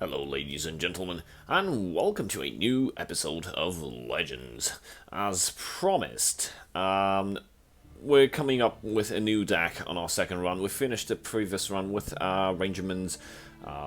Hello ladies and gentlemen, and welcome to a new episode of Legends. As promised, we're coming up with a new deck on our second run. We finished the previous run with Rangerman's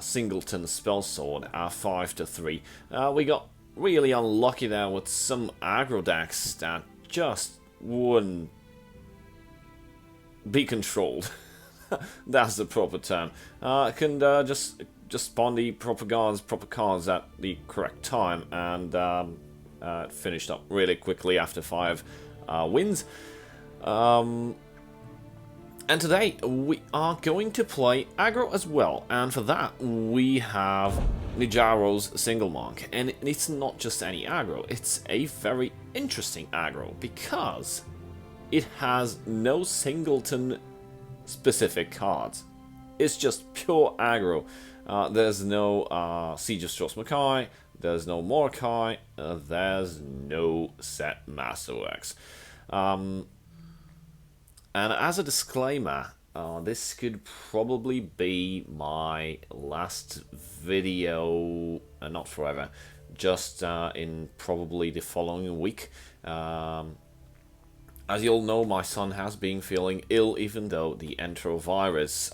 Singleton Spellsword, 5-3. We got really unlucky there with some aggro decks that just wouldn't be controlled. That's the proper term. Just spawn the proper cards at the correct time, and finished up really quickly after 5 wins. And today we are going to play aggro as well, and for that we have Nijjaro's SingleMonk, and it's not just any aggro, it's a very interesting aggro because it has no Singleton specific cards. It's just pure aggro. There's no Siege of Stros Makai, there's no Mordecai, there's no set Masterworks. And as a disclaimer, this could probably be my last video, not forever, just in probably the following week. As you all know, my son has been feeling ill, even though the enterovirus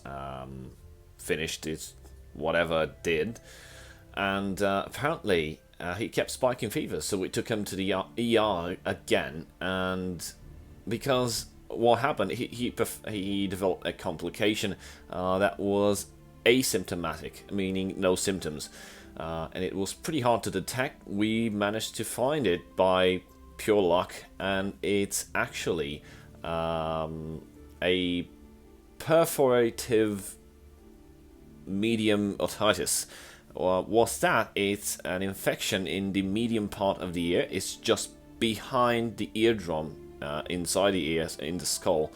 finished its whatever it did, and apparently he kept spiking fever, so we took him to the ER again. And because what happened, he developed a complication that was asymptomatic, meaning no symptoms, and it was pretty hard to detect. We managed to find it by pure luck, and it's actually a perforative medium otitis. What's that? It's an infection in the medium part of the ear. It's just behind the eardrum, inside the ears, in the skull,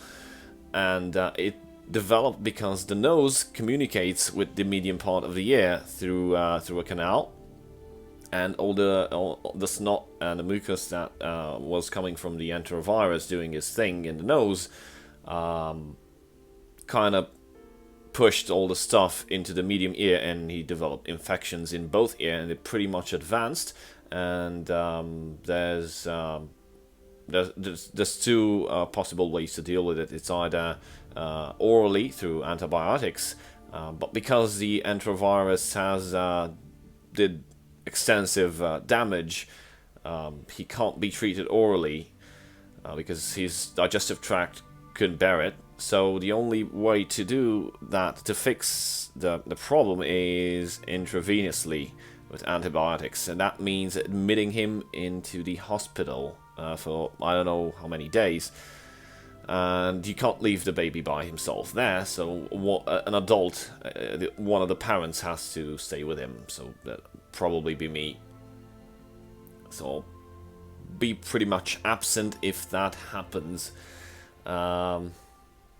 and it developed because the nose communicates with the medium part of the ear through a canal, and all the snot and the mucus that was coming from the enterovirus doing its thing in the nose kind of pushed all the stuff into the medium ear, and he developed infections in both ear, and it pretty much advanced. And there's two possible ways to deal with it. It's either orally through antibiotics, but because the enterovirus has did extensive damage, he can't be treated orally because his digestive tract couldn't bear it. So the only way to do that, to fix the problem, is intravenously with antibiotics, and that means admitting him into the hospital for I don't know how many days. And you can't leave the baby by himself there, so an adult, one of the parents has to stay with him, so that'll probably be me. So I'll be pretty much absent if that happens.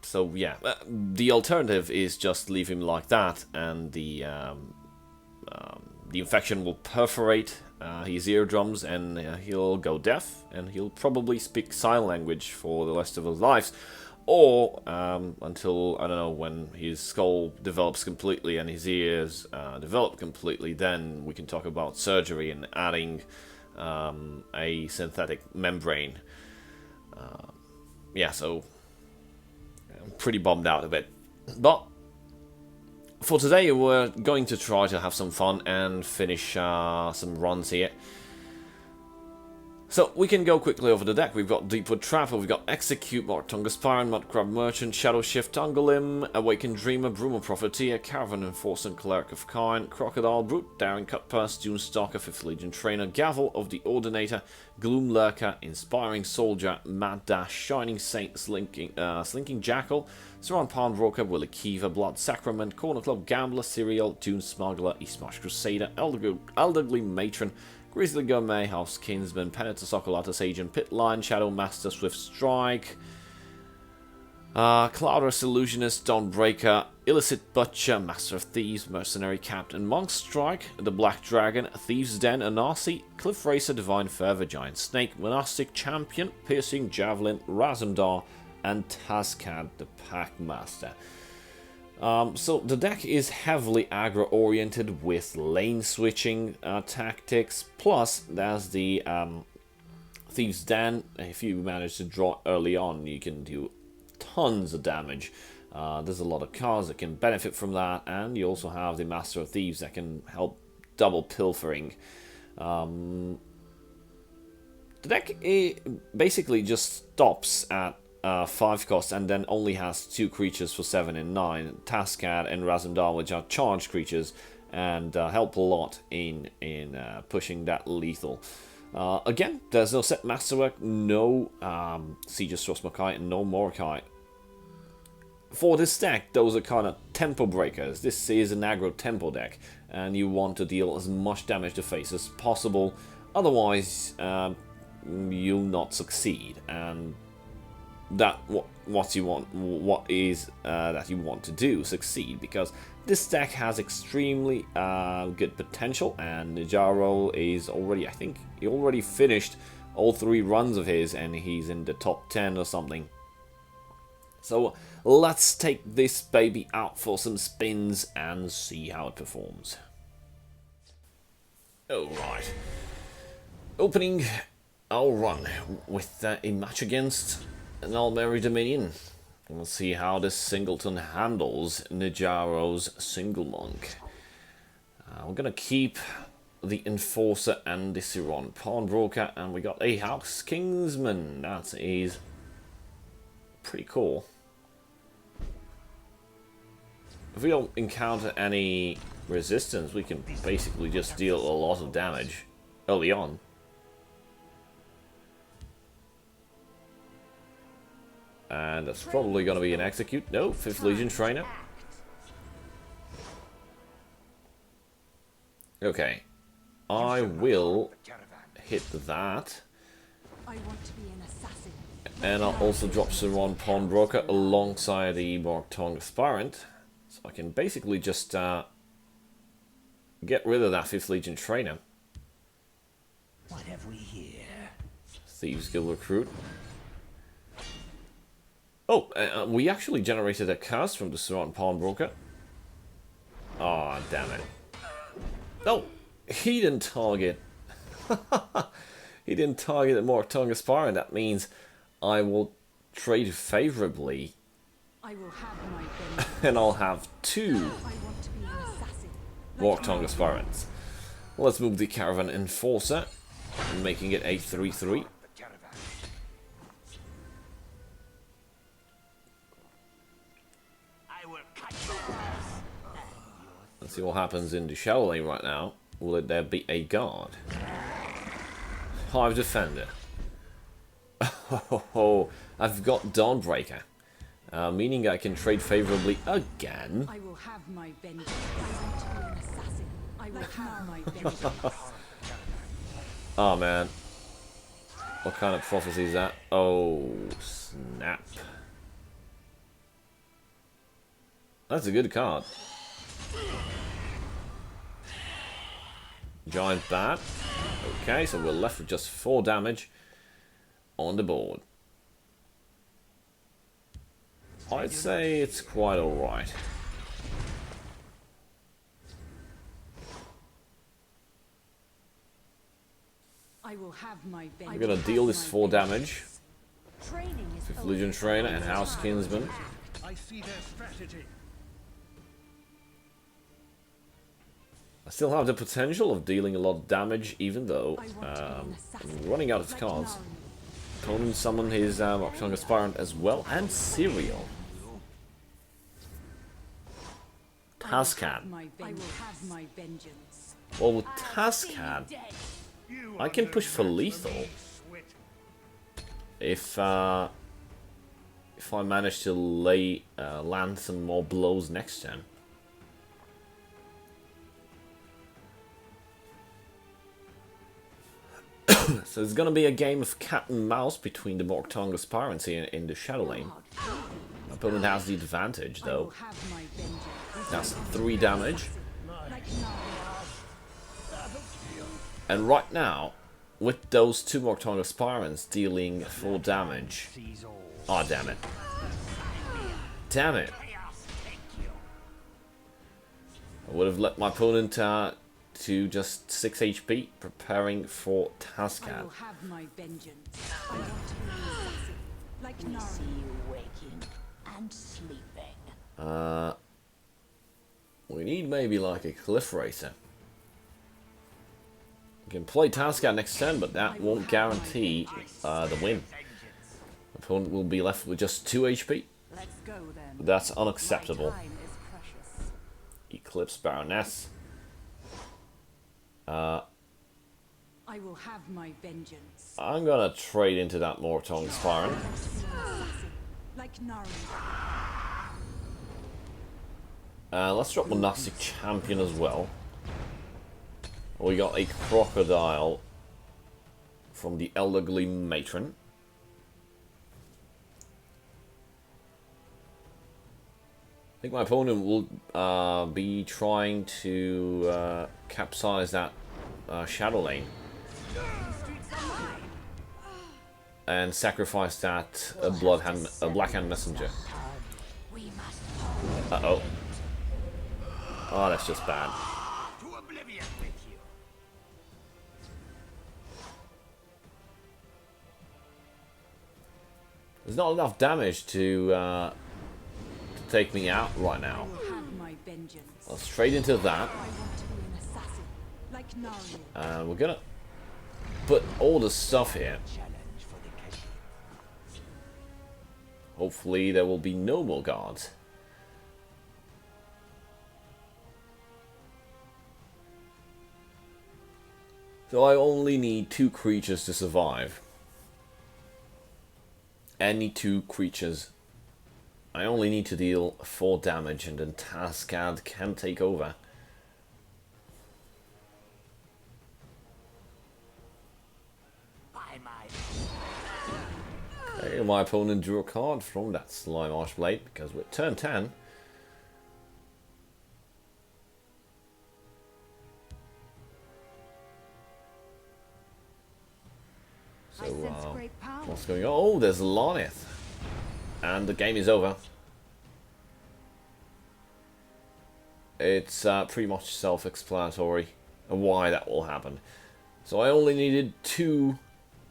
So yeah, the alternative is just leave him like that, and the infection will perforate his eardrums, and he'll go deaf, and he'll probably speak sign language for the rest of his lives, or until, I don't know, when his skull develops completely and his ears develop completely, then we can talk about surgery and adding a synthetic membrane. Yeah, so I'm pretty bummed out a bit. But for today, we're going to try to have some fun and finish some runs here. So we can go quickly over the deck. We've got Deepwood Trapper, we've got Execute, Martung Aspirant, Mudcrab Merchant, Shadow Shift, Tungalim, Awakened Dreamer, Broomer Profiteer, Caravan Enforcer, Cleric of Kind, Crocodile Brute, Daring Cutpurse, Dune Stalker, 5th Legion Trainer, Gavel of the Ordinator, Gloom Lurker, Inspiring Soldier, Mad Dash, Shining Saint, Slinking Jackal, Saran Pawnbroker, Willy Kiva, Blood Sacrament, Corner Club Gambler, Serial, Dune Smuggler, Eastmarch Crusader, Elderly Matron, Grizzly Gourmet, House Kinsman, Penitus Oculatus Agent, Pit Lion, Shadow Master, Swift Strike, Cloudress Illusionist, Dawnbreaker, Illicit Butcher, Master of Thieves, Mercenary Captain, Monk Strike, The Black Dragon, Thieves' Den, Anasi, Cliff Racer, Divine Fervor, Giant Snake, Monastic Champion, Piercing Javelin, Razumdar, and Tazcad, the Packmaster. So the deck is heavily aggro oriented with lane switching tactics, plus there's the Thieves' Den. If you manage to draw early on, you can do tons of damage. There's a lot of cards that can benefit from that, and you also have the Master of Thieves that can help double pilfering. The deck basically just stops at 5 cost and then only has 2 creatures for 7 and 9, Tascad and Razumdar, which are charged creatures and help a lot in pushing that lethal. Again, there's no set masterwork, no Siege of Strosmakai, and no Mordecai. For this deck, those are kind of tempo breakers. This is an aggro tempo deck, and you want to deal as much damage to face as possible. Otherwise, you'll not succeed. And that what you want that you want to do, succeed, because this deck has extremely good potential, and Nijjaro is already, I think he already finished all 3 runs of his, and he's in the top 10 or something. So let's take this baby out for some spins and see how it performs. Alright. Opening our run with a match against an Elsweyr Dominion. We'll see how this Singleton handles Nijjaro's SingleMonk. We're gonna keep the Enforcer and the Siron Pawnbroker, and we got a House Kingsman. That is pretty cool. If we don't encounter any resistance, we can basically just deal a lot of damage early on. And that's probably going to be an execute. No, 5th Legion Trainer. Okay. I will hit that. And I'll also drop Siron Pawnbroker alongside the Morgtong Aspirant. So I can basically just get rid of that 5th Legion Trainer. What have we here? Thieves Guild Recruit. Oh, we actually generated a curse from the Siron Pawnbroker. Oh, damn it. No, he didn't target. He didn't target the Morgtong Aspirant. That means I will trade favorably. I will have my and I'll have 2 Morgtong Aspirants. Well, let's move the Caravan Enforcer, making it a 3/3. Let's see what happens in the Shadow Lane right now. Will there be a guard? Hive Defender. Oh, I've got Dawnbreaker. Meaning I can trade favorably again. I will have my vengeance. I want to be an assassin. I will have my vengeance. Oh man. What kind of prophecy is that? Oh, snap. That's a good card. Giant Bat. Okay, so we're left with just 4 damage on the board. I'd say it's quite alright. I'm gonna deal this 4 damage. 5th Legion Trainer and House Kinsman. I see their strategy. I still have the potential of dealing a lot of damage, even though I'm running out of cards. Opponent summon his Morgtong Aspirant as well, and Serial. Tascad. Well, with Tascad, I can push for lethal if I manage to land some more blows next turn. So it's gonna be a game of cat and mouse between the Morgtong Aspirants here in the Shadow Lane. My opponent has the advantage though. That's 3 damage. And right now, with those 2 Morgtong Aspirants dealing 4 damage. Oh, damn it. Damn it. I would have let my opponent to just 6 HP, preparing for Tascad. I will have my vengeance. I want to be an assassin, like We Nara. see you waking and sleeping. We need maybe like a Cliff Racer. We can play Tascad next turn, but that won't guarantee the win. Opponent will be left with just 2 HP. Let's go then. That's unacceptable. My time is precious. Eclipse Baroness. I will have my vengeance. I'm gonna trade into that Mortong Inspiring. Like Nara. Let's drop Monastic Champion as well. We got a Crocodile from the Elderly Matron. I think my opponent will be trying to capsize that Shadow Lane and sacrifice that Blackhand Messenger. We must Uh-oh. Oh, that's just bad. to oblivion with you. There's not enough damage to take me out right now. I will have my vengeance. Let's trade into that. I want to be an assassin, like Nara. We're gonna put all the stuff here. Challenge for the Keshi. Hopefully there will be no more guards. So I only need 2 creatures to survive. Any 2 creatures. I only need to deal 4 damage and then Tascad can take over. By my Okay, my opponent drew a card from that Slime Archblade because we're turn 10. So, I sense great power. what's going on? Oh, there's Lonith. And the game is over. It's pretty much self-explanatory why that will happen. So I only needed 2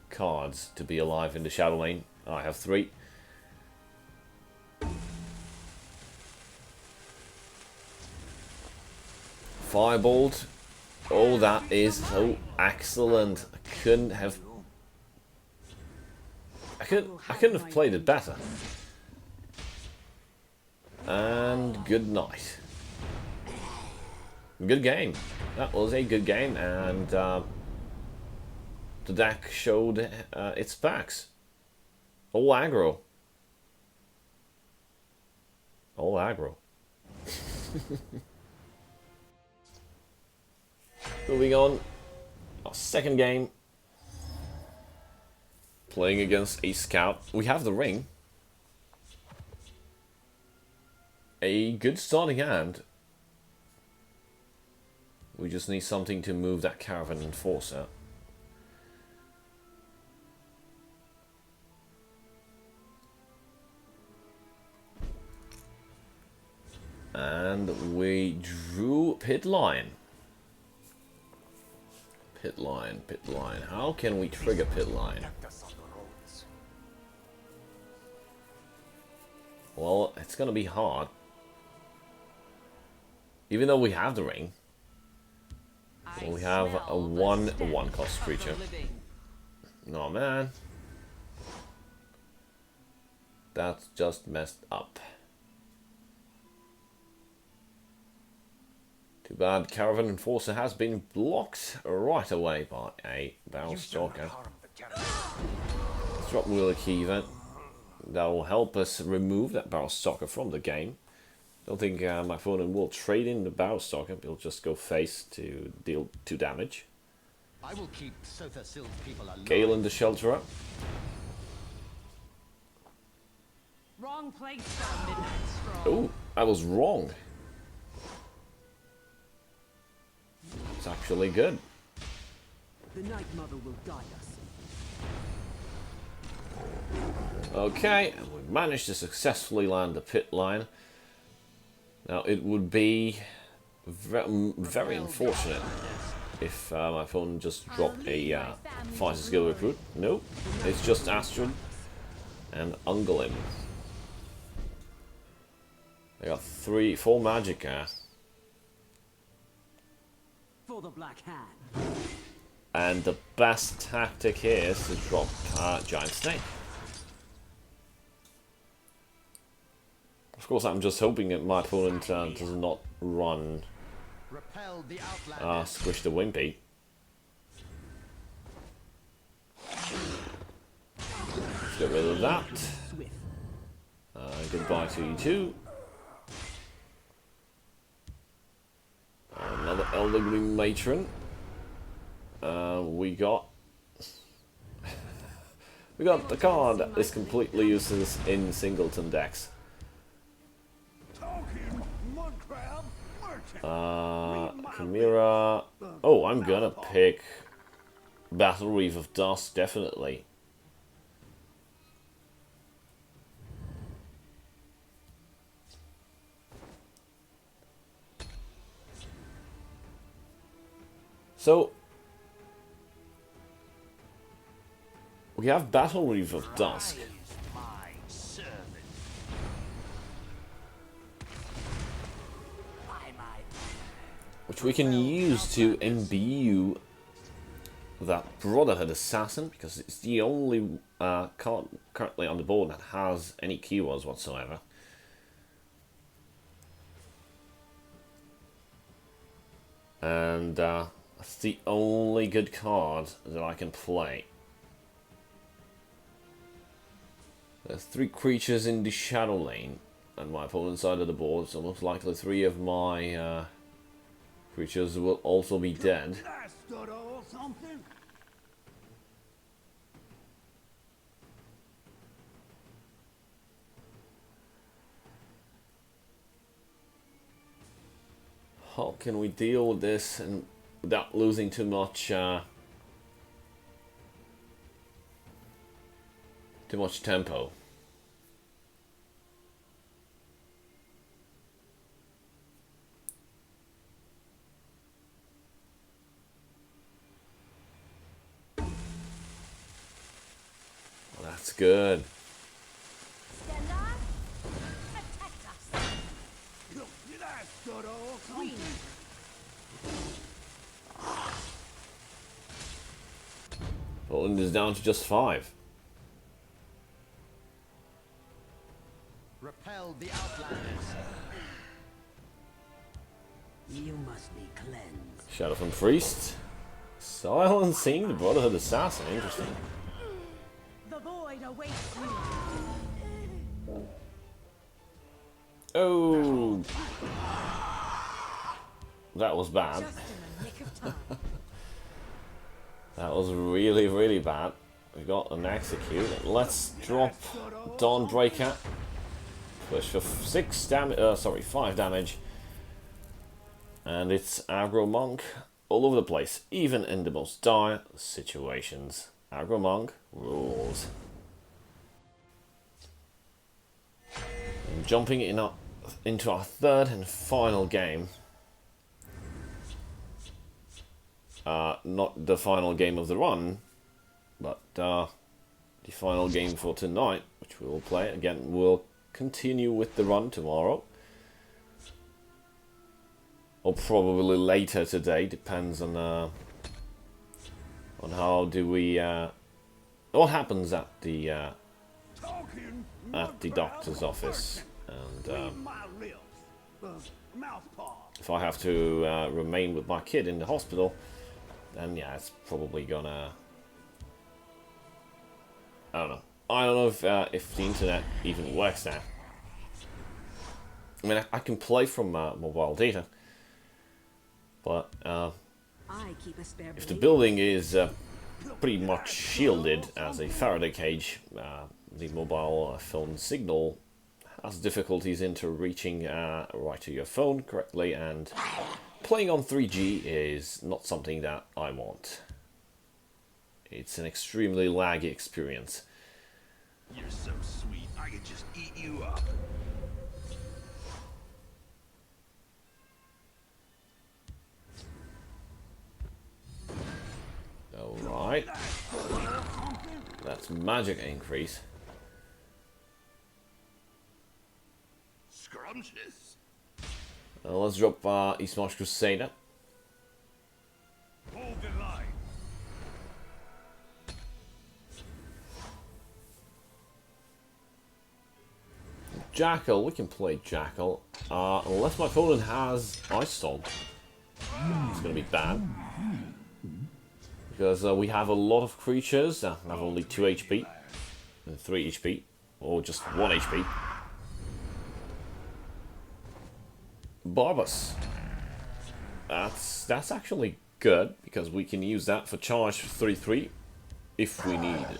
cards to be alive in the Shadow Lane. I have 3. Firebolt. Oh, that is so excellent. I couldn't have played it better. And good night. Good game. That was a good game, and the deck showed its backs. All aggro. All aggro. Moving on. Our second game. Playing against a scout. We have the ring. A good starting hand. We just need something to move that Caravan Enforcer. And we drew Pit Line. Pit Line, Pit Line. How can we trigger Pit Line? Well, it's gonna be hard. Even though we have the ring. We have a 1/1 cost creature. No, man. That's just messed up. Too bad Caravan Enforcer has been blocked right away by a Barrel Stalker. Let's drop Wheel of Key event. That will help us remove that Barrel Stalker from the game. Don't think my opponent will trade in the Barrel Stalker. He'll just go face to deal 2 damage. I will keep Sofa Silk people alive. Galen the Shelterer. Wrong place for midnight stroll. Oh, I was wrong. It's actually good. The Night Mother will guide us. Okay, and we managed to successfully land the Pit Line. Now it would be very unfortunate if my opponent just dropped a fighter skill recruit. Nope, it's just Astrid and Ungolin. They got 4 magic For the Black Hand. and the best tactic here is to drop Giant Snake. Of course, I'm just hoping that my opponent does not run Repel the outlanders. Squish the Wimpy. Let's get rid of that. Goodbye to you too. Another elderly matron. We got the card that is completely useless in Singleton decks. Chimera. Oh, I'm gonna pick Battle Reef of Dust, definitely. So we have Battle Reef of Dusk, My servant. By my which we can use to imbue that Brotherhood Assassin, because it's the only card currently on the board that has any keywords whatsoever. And that's the only good card that I can play. There's 3 creatures in the shadow lane, and my opponent's side of the board, so most likely 3 of my creatures will also be dead. How can we deal with this and without losing too much tempo? Well, that's good. Poland is down to just 5. Repel the outlanders. You must be cleansed. Shadow from Priest. Silencing the Brotherhood Assassin. Interesting. The void awaits you. Oh, that was bad. Just in the nick of time. That was really, really bad. We got an execute. Let's drop Dawnbreaker. Push for 5 damage. And it's Aggro Monk all over the place, even in the most dire situations. Aggro Monk rules. And jumping into our 3rd and final game. Not the final game of the run, but the final game for tonight, which we will play. Again, we'll continue with the run tomorrow. Or probably later today, depends on how do we... what happens at the doctor's office. And if I have to remain with my kid in the hospital, then yeah, it's probably gonna... I don't know. I don't know if the internet even works now. I mean, I can play from mobile data, but I keep a spare if the blade. building is pretty much shielded as a Faraday cage, the mobile phone signal has difficulties into reaching right to your phone correctly, and playing on 3G is not something that I want. It's an extremely laggy experience. You're so sweet, I could just eat you up. its magic increase. Scrumptious. Let's drop East March Crusader. Hold the line. Jackal, we can play Jackal. Unless my opponent has Ice Storm. It's gonna be bad. Because we have a lot of creatures that have only 2 HP. And 3 HP. Or just 1 HP. Barbas. That's actually good, because we can use that for charge 3/3 if we need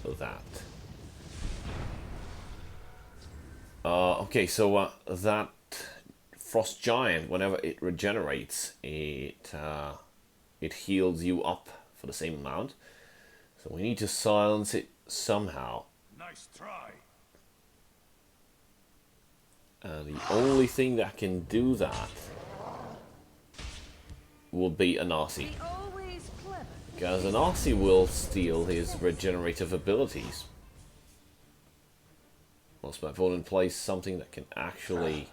that. Okay, so that Frost Giant, whenever it regenerates, it heals you up for the same amount. So we need to silence it somehow. Nice try. And the only thing that can do that will be an Arcee. Always clever. Because an Arcee will steal his regenerative abilities. Once my opponent plays something that can actually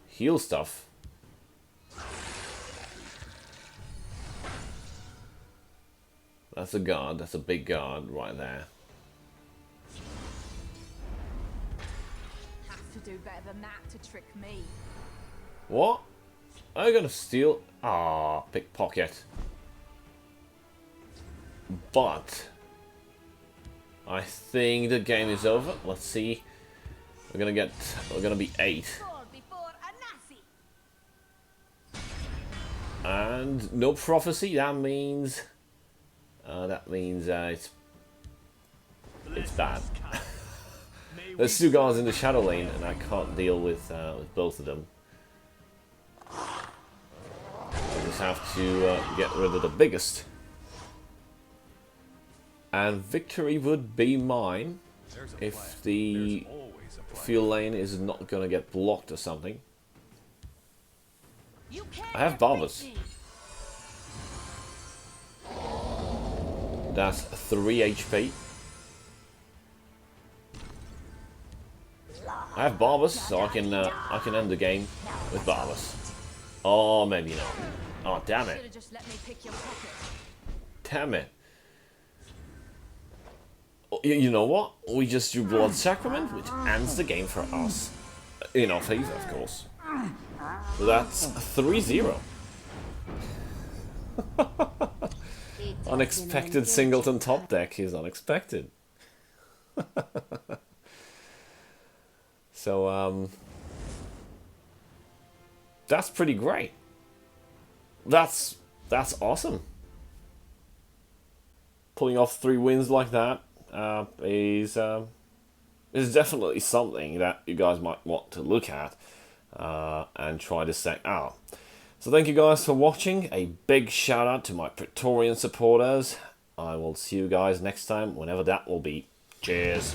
heal stuff. That's a guard, that's a big guard right there. Have to do better than that to trick me. What? Are you gonna steal? Ah, pickpocket. But I think the game is over. Let's see. We're gonna be 8. Fall before a Nazi. And no prophecy, that means it's bad. There's 2 guards in the shadow lane, and I can't deal with both of them. I just have to get rid of the biggest. And victory would be mine if the field lane is not gonna get blocked or something. You I have Barbas. That's 3 HP. I have Barbas, so I can end the game with Barbas. Oh, maybe not. Oh, damn it! Should've just let me pick your pocket. Damn it! Oh, you know what? We just do Blood Sacrament, which ends the game for us. In our favor, of course. That's 3-0. Unexpected Singleton top deck is unexpected. So, that's pretty great. That's awesome. Pulling off 3 wins like that is definitely something that you guys might want to look at and try to set out. So thank you guys for watching. A big shout out to my Praetorian supporters. I will see you guys next time, whenever that will be. Cheers.